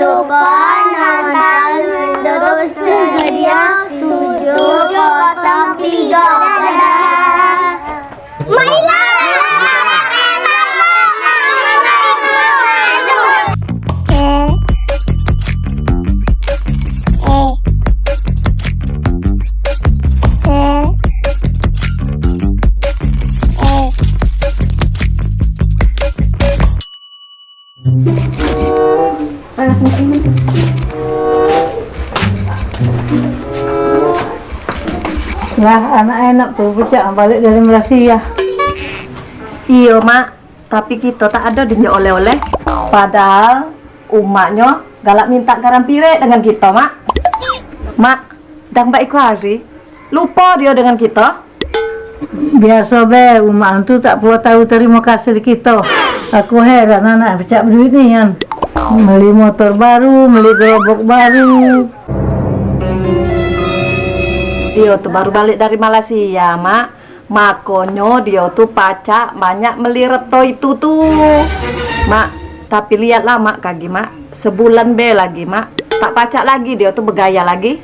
lupa nonton terus media 703. Dadah. Maila. Ya, anak enak tuh pecah balik dari Malaysia. Iya mak, tapi kita tak ada dia oleh-oleh. Padahal umaknya galak minta garam pire dengan kita mak. Mak, dan Mbak Ikhwari lupa dia dengan kita. Biasa be, umat tu tak perlu tahu terima kasih di kita. Aku heran anak pecah duit ni kan. Beli motor baru, beli gerobak baru. Dia tuh baru balik dari Malaysia mak. Makonyo dia tuh pacak banyak melireto itu tuh mak. Tapi lihatlah mak kaki mak, sebulan be lagi mak, tak pacak lagi dia tuh bergaya lagi.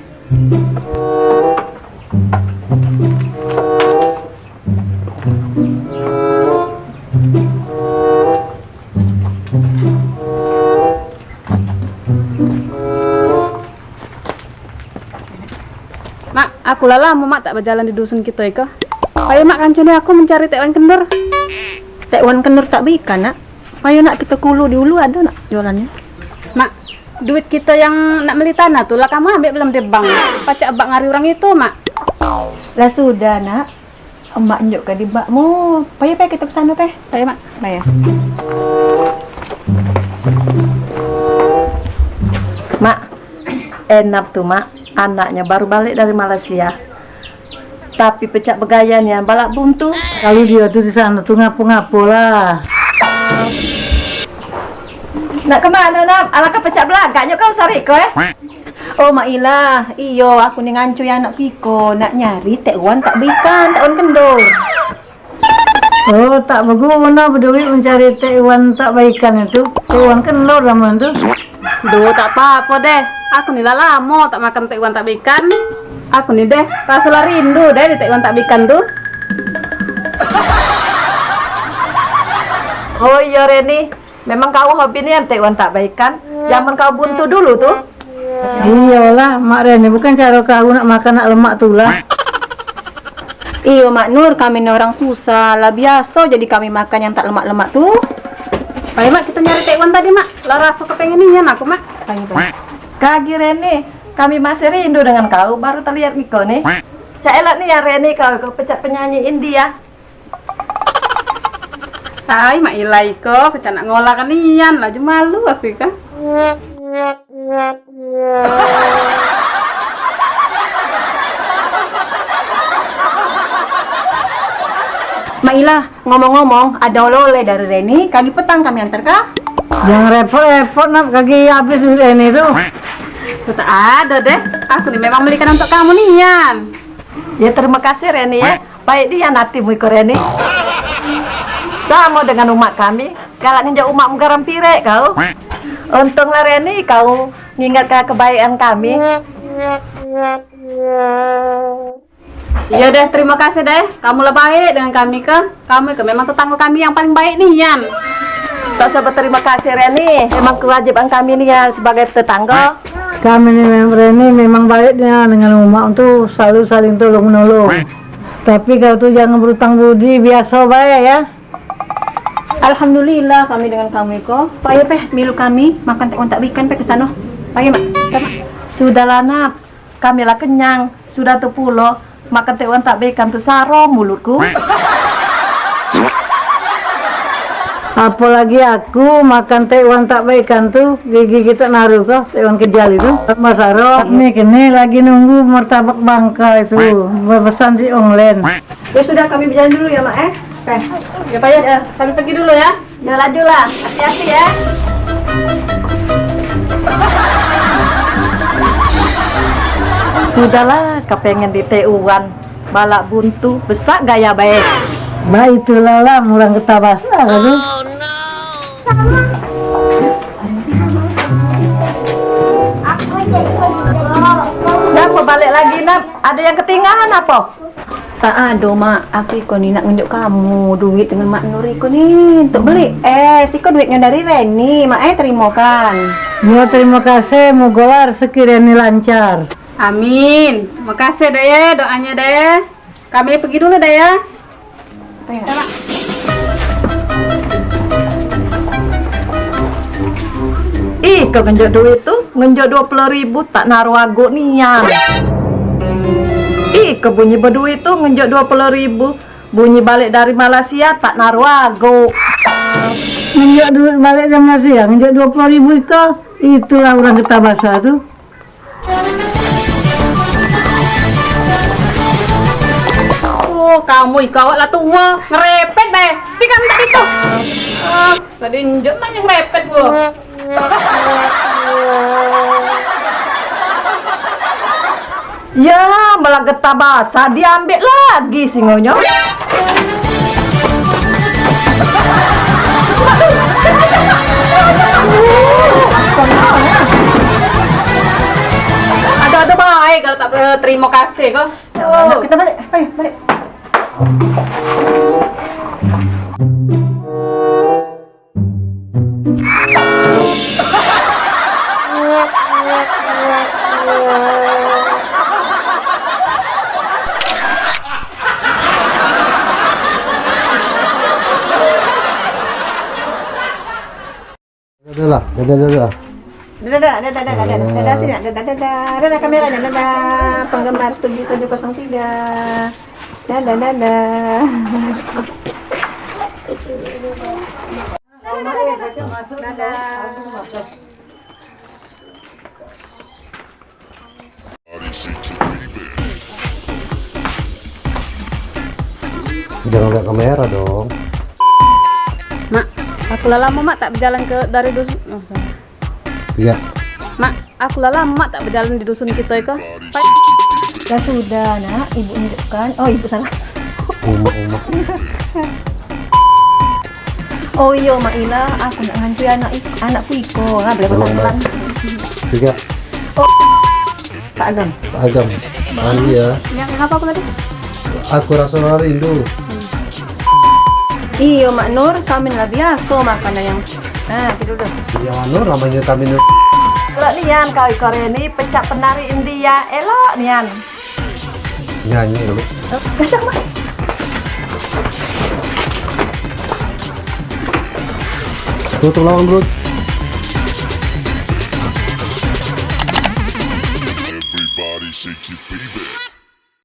Mak, aku lama mak tak berjalan di dusun kita ika. Payo mak kancane aku mencari tekwan kendor. Tekwan kendor tak berikan nak. Payo nak kita kulu di ulu ada nak jualannya. Mak, duit kita yang nak beli tanah tuh lah kamu ambil belum di bank. Pacak abak ngari orang itu mak. Lah sudah nak. Emak nyok di bakmu. Payo kita ke sana teh. Payo mak. Payo. Mak, enak tuh mak, anaknya baru balik dari Malaysia. Tapi pecah begayanya balak buntu. Kalau dia tuh di sana tuh ngapu-ngapu lah. Nak kemana nak? Alangkah pecah belakangnya kau sari ko Oh Mak Ilah, iyo aku ni ngancu yang anak piko nak nyari tekwan tak berikan, tekwan kendor. Oh, tak berguna berduit mencari tekwan tak baikan itu. Tekwan kendor zaman tu. Duh, tak apa-apa deh. Aku nih lama tak makan tekwan tak berikan. Aku nih deh, rasa rindu deh di tekwan tak berikan tuh. Oh iya Reni, memang kau hobi nih tekwan tak baikan. Zaman kau buntu dulu tuh. Iyalah, Mak Reni bukan cara kau nak makan nak lemak tulah. Iyo Mak Nur, kami ni orang susah lah biasa jadi kami makan yang tak lemak-lemak tuh. Payo mak kita nyari tekwan tadi mak. Lah rasa kepengen nian aku mak. Kagi Reni, kami masih rindu dengan kau. Baru terlihat Miko nih. Saya elak nih ya Reni, kau pecah penyanyi India. Hai mak Ilai ko, pecah nak ngolah kan nian lah, malu aku kan. Mak Ilah, ngomong-ngomong ada oleh-oleh dari Reni, kaki petang kami antar kah? Jangan repot-repot nak kaki habis duit Reni tuh. Tak ada deh. Aku nih memang belikan untuk kamu nian. Ya terima kasih Reni ya. Baik dia nanti Miko Reni. Sama dengan umat kami, galak ninja umat garam pire kau. Untunglah Reni kau ngingat kebaikan kami. Iya deh, terima kasih deh. Kamu lebih baik dengan kami ke. Kamu ke memang tetangga kami yang paling baik nih Yan. Tak usah berterima kasih Reni. Memang kewajiban kami nih ya sebagai tetangga. Kami ni Reni memang baiknya dengan umat tu selalu saling tolong menolong. Tapi kau tu jangan berutang budi, biasa baik ya. Alhamdulillah kami dengan kami kok. Payo peh milu kami makan tekwan tak berikan peh ke sana. Payo Mak. Sudahlah nak, kami lah kenyang. Sudah tu pulo makan tekwan tak baikan tu saro mulutku. Apalagi aku makan tekwan tak baikan tuh gigi kita naruh kok tekwan kejal itu. Mas Aro nih kini lagi nunggu martabak Bangka itu berpesan di online. Ya sudah kami berjalan dulu ya Mak Ya Pak ya, kami pergi dulu ya. Ya lajulah, hati-hati ya. Sudahlah, kepengen di TU-an balak buntu, besak gaya baik. Bah itulah lah murang ketabasa kan tuh. Ada yang ketinggalan apa? Tak ada mak, aku iko nih nak nunjuk kamu duit dengan mak Nur iko nih untuk beli iko duitnya dari Reni, mak terima kan. Ya terima kasih, moga sekiranya lancar. Amin. Makasih deh ya doanya deh. Kami pergi dulu deh ya. Ih, kau ngenjok duit tuh, ngenjok 20.000 tak naruh ago nian. Ih, kebunyi berduit tuh ngenjok 20.000, bunyi balik dari Malaysia tak naruh ago. Nginjak duit balik dari Malaysia, nginjak 20.000 itu. Itulah orang Getah Basah tuh. Oh, kamu ikaw lah tua, ngerepet deh. Si kamu tadi tuh. Tadi njot nanya ngerepet gua. Ya, malah Getah Basah diambil lagi singonya. Ada baik kalau tak terima kasih kok. Yuk, kita balik. Ayo, balik. Dadah. Dadah sini, dadah kameranya, dadah penggemar 7703. Dadah. Jangan lihat kamera dong. Mak, aku lah lama mak tak berjalan dari dusun. Oh, sorry. Iya. Mak, aku lah lama mak tak berjalan di dusun kita itu. Ya sudah nak, ibu nunjukkan. Oh ibu salah. Uma. Oh iya mak Ila, aku nak ngancui anakku iko. Nggak boleh pelan-pelan. Tiga. Tak agam. Agam. Mandi ya. Yang apa aku tadi? Aku rasa rindu. Iyo mak Nur, kami lah biasa makanan yang. Nah, tidur dulu. Yang Nur namanya kami Nur. Elok nian kau ikor ini pecah penari India. Elok nian. Nyanyi dulu. Gajah mak. Tutup lawan bro. Everybody shake your baby.